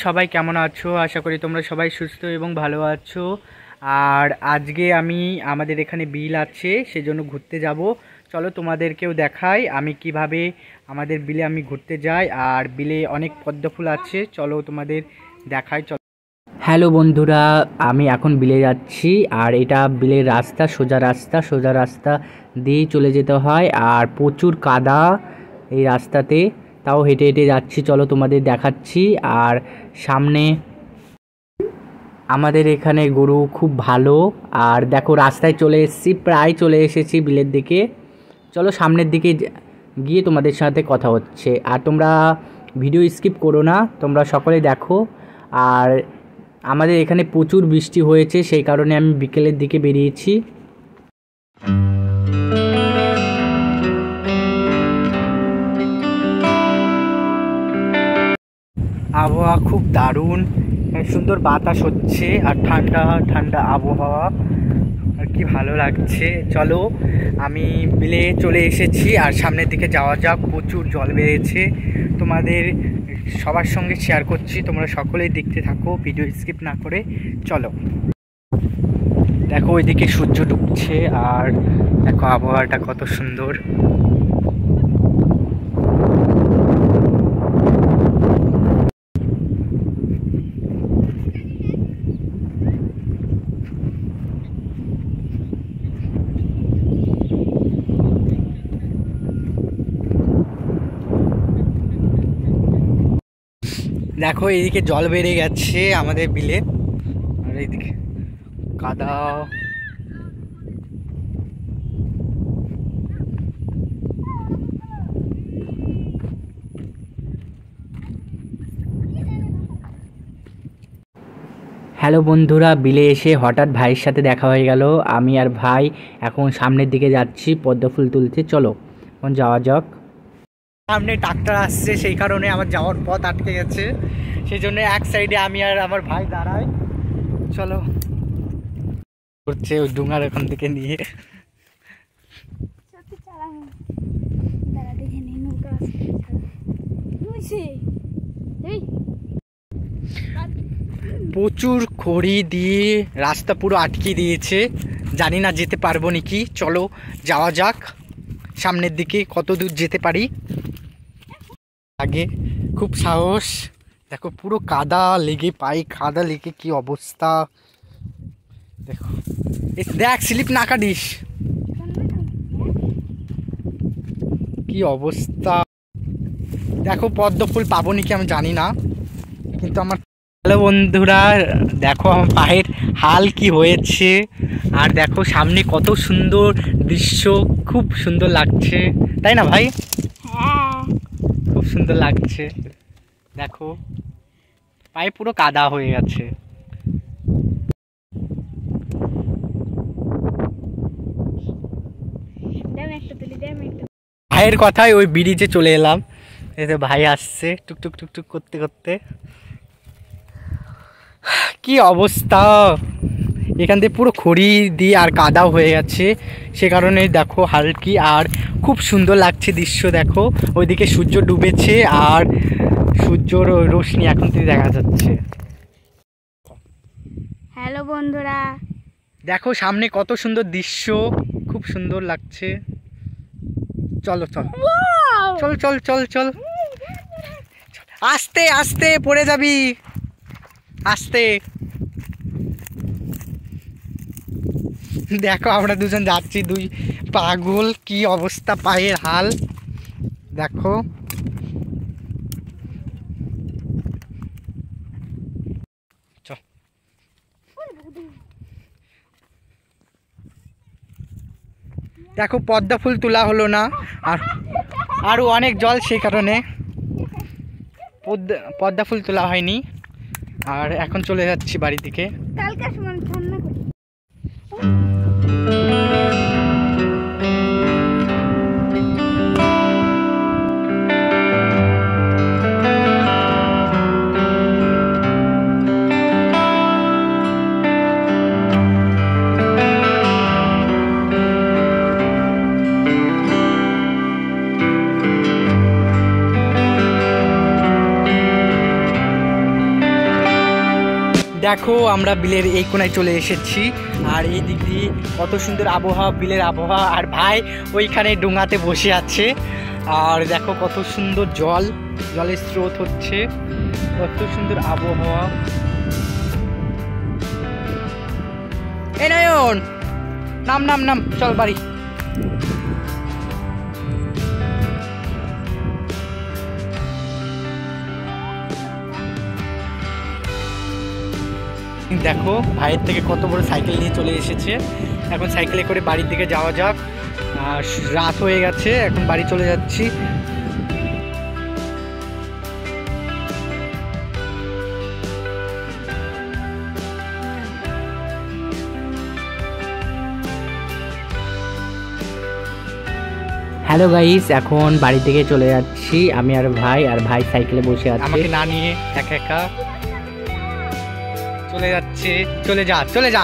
সবাই কেমন আছো? আশা করি তোমরা সবাই সুস্থ এবং ভালো আছো। আর আজকে আমি আমাদের এখানে বিল আছে, সেজন্য ঘুরতে যাব। চলো তোমাদেরকেও দেখাই আমি কিভাবে আমাদের বিলে আমি ঘুরতে যাই। আর বিলে অনেক পদ্ম ফুল আছে, চলো তোমাদের দেখাই। চলো। হ্যালো বন্ধুরা, আমি এখন বিলে যাচ্ছি। আর এটা বিলের রাস্তা, সোজা রাস্তা দিয়েই চলে যেতে হয়। আর প্রচুর কাদা এই রাস্তাতে, তাও হেঁটে হেঁটে যাচ্ছি। চলো তোমাদের দেখাচ্ছি। আর সামনে আমাদের এখানে গরু খুব ভালো। আর দেখো রাস্তায় চলে এসেছি, প্রায় চলে এসেছি বিলের দিকে। চলো সামনের দিকে গিয়ে তোমাদের সাথে কথা হচ্ছে। আর তোমরা ভিডিও স্কিপ করো না, তোমরা সকলে দেখো। আর আমাদের এখানে প্রচুর বৃষ্টি হয়েছে, সেই কারণে আমি বিকেলের দিকে বেরিয়েছি। আবহাওয়া খুব দারুণ, সুন্দর বাতাস হচ্ছে আর ঠান্ডা ঠান্ডা আবহাওয়া, আর কি ভালো লাগছে। চলো আমি বিলে চলে এসেছি আর সামনের দিকে যাওয়া যাক। প্রচুর জল বেড়েছে, তোমাদের সবার সঙ্গে শেয়ার করছি, তোমরা সকলেই দেখতে থাকো ভিডিও স্কিপ না করে। চলো দেখো ওইদিকে সূর্য ডুবছে আর দেখো আবহাওয়াটা কত সুন্দর। দেখো এইদিকে জল বেড়ে গেছে আমাদের বিলে, আর এইদিকে কাদা। হ্যালো বন্ধুরা, বিলে এসে হঠাৎ ভাইয়ের সাথে দেখা হয়ে গেল। আমি আর ভাই এখন সামনের দিকে যাচ্ছি পদ্ম ফুল তুলতে। চলো এখন যাওয়া যাক। সামনে ট্রাক্টর আসছে, সেই কারণে আমার যাওয়ার পথ আটকে গেছে, সেই জন্য এক সাইডে আমি আর আমার ভাই দাঁড়াই। চলো করছে ওই ডুঙার ওখান থেকে নিয়ে। প্রচুর খড়ি দিয়ে রাস্তা পুরো আটকে দিয়েছে, জানি না যেতে পারবো নাকি। চলো যাওয়া যাক সামনের দিকে, কত দূর যেতে পারি। আগে খুব সাহস, দেখো পুরো কাদা লেগে, পায়ে কাদা লেগে কি অবস্থা। দেখো দেখ, স্লিপ না কাটিস, কি অবস্থা। দেখো পদ্ম ফুল পাবো নাকি আমি জানি না, কিন্তু আমার। হ্যালো বন্ধুরা, দেখো আমার পায়ের হাল কি হয়েছে। আর দেখো সামনে কত সুন্দর দৃশ্য, খুব সুন্দর লাগছে, তাই না ভাই? হ্যাঁ, খুব সুন্দর লাগছে। দেখো পায়ে পুরো কাদা হয়ে গেছে। ভাইয়ের কথায় ওই ব্রিজে চলে এলাম, এতে ভাই আসছে টুকটুক টুকটুক করতে করতে। কি অবস্থা, এখান থেকে পুরো খড়ি দিয়ে আর কাদাও হয়ে গেছে, সে কারণে দেখো হালকি। আর খুব সুন্দর লাগছে দৃশ্য, দেখো ওইদিকে সূর্য ডুবেছে আর সূর্যর রোশনি এখন থেকে দেখা যাচ্ছে। হ্যালো বন্ধুরা, দেখো সামনে কত সুন্দর দৃশ্য, খুব সুন্দর লাগছে। চলো চল চল চল চল চল, আস্তে আস্তে পড়ে যাবি, আস্তে। দেখো আমরা দুজন যাচ্ছি, দুই পাগল, কি অবস্থা পায়ের হাল দেখো। দেখো পদ্ম ফুল তোলা হলো না, আর আরও অনেক জল, সেই কারণে পদ্ম ফুল তোলা হয়নি। আর এখন চলে যাচ্ছি বাড়ির দিকে। দেখো আমরা বিলের এই কোনায় চলে এসেছি, আর এই দিক দিয়ে কত সুন্দর আবহাওয়া, বিলের আবহাওয়া। আর ভাই ওইখানে ডোঙাতে বসে আছে, আর দেখো কত সুন্দর জলের স্রোত হচ্ছে, কত সুন্দর আবহাওয়া। এই নয়ন, নাম নাম নাম, চল বাড়ি। দেখো ভাইয়ের থেকে কত বড় সাইকেল নিয়ে চলে এসেছে। এখন সাইকেলে করে বাড়ির দিকে যাওয়া যাক, আর রাত হয়ে গেছে, এখন বাড়ি চলে যাচ্ছি। হ্যালো গাইস, এখন বাড়ি থেকে চলে যাচ্ছি আমি আর ভাই সাইকেলে বসে আছে, আমাকে না নিয়ে একা একা চলে যাচ্ছে। চলে যা